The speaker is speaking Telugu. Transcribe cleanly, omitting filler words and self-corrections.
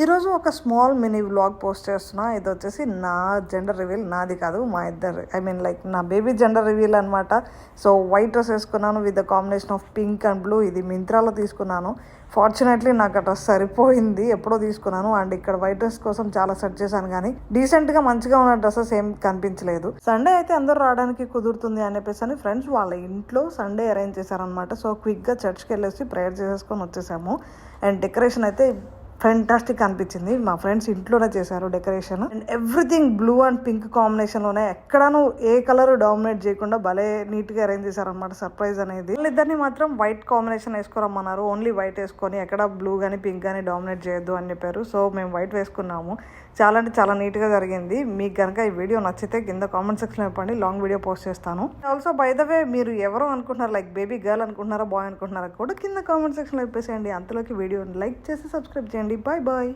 ఈరోజు ఒక స్మాల్ మినీ వ్లాగ్ పోస్ట్ చేస్తున్నా. ఇది వచ్చేసి నా జెండర్ రివీల్, నాది కాదు, మా ఇద్దరు, లైక్ నా బేబీ జెండర్ రివీల్ అనమాట. సో వైట్ డ్రెస్ వేసుకున్నాను with the combination of pink and blue. ఇది మింత్రాలో తీసుకున్నాను. ఫార్చునేట్లీ నాకు ఆ డ్రెస్ సరిపోయింది, ఎప్పుడో తీసుకున్నాను. అండ్ ఇక్కడ వైట్ డ్రెస్ కోసం చాలా సెర్చ్ చేశాను కానీ డీసెంట్గా మంచిగా ఉన్న డ్రెస్సెస్ ఏం కనిపించలేదు. సండే అయితే అందరూ రావడానికి కుదురుతుంది అని చెప్పేసి అని ఫ్రెండ్స్ వాళ్ళ ఇంట్లో సండే అరేంజ్ చేశారనమాట. సో క్విక్గా చర్చ్కి వెళ్ళేసి ప్రేయర్ చేసేసుకొని వచ్చేసాము. అండ్ డెకరేషన్ అయితే ఫెంటాస్టిక్ అనిపించింది. మా ఫ్రెండ్స్ ఇంట్లోనే చేశారు decoration. And everything blue and pink combination లోనే, ఎక్కడాను ఏ కలర్ డామినేట్ చేయకుండా భలే నీట్ గా అరేంజ్ చేశారనమాట. సర్ప్రైజ్ అనేది. వాళ్ళిద్దరిని మాత్రం వైట్ కాంబినేషన్ వేసుకోరమ్మన్నారు. ఓన్లీ వైట్ వేసుకొని ఎక్కడ బ్లూ గానీ పింక్ గానీ డామినేట్ చేయొద్దు అని చెప్పారు. సో మేము వైట్ వేసుకున్నాము. చాలా అంటే చాలా నీట్ గా జరిగింది. మీకు కనుక ఈ వీడియో నచ్చితే కింద కామెంట్ సెక్షన్ చెప్పండి, లాంగ్ వీడియో పోస్ట్ చేస్తాను. ఆల్సో బై ద వే, మీరు ఎవరు అనుకుంటున్నారు, లైక్ బేబీ గర్ల్ అనుకుంటున్నారా, బాయ్ అనుకుంటున్నారా కూడా కింద కామెంట్ సెక్షన్ లో చెప్పేసేయండి. అంతలోకి వీడియోని లైక్ చేసి సబ్స్క్రైబ్ చేయండి. Bye bye.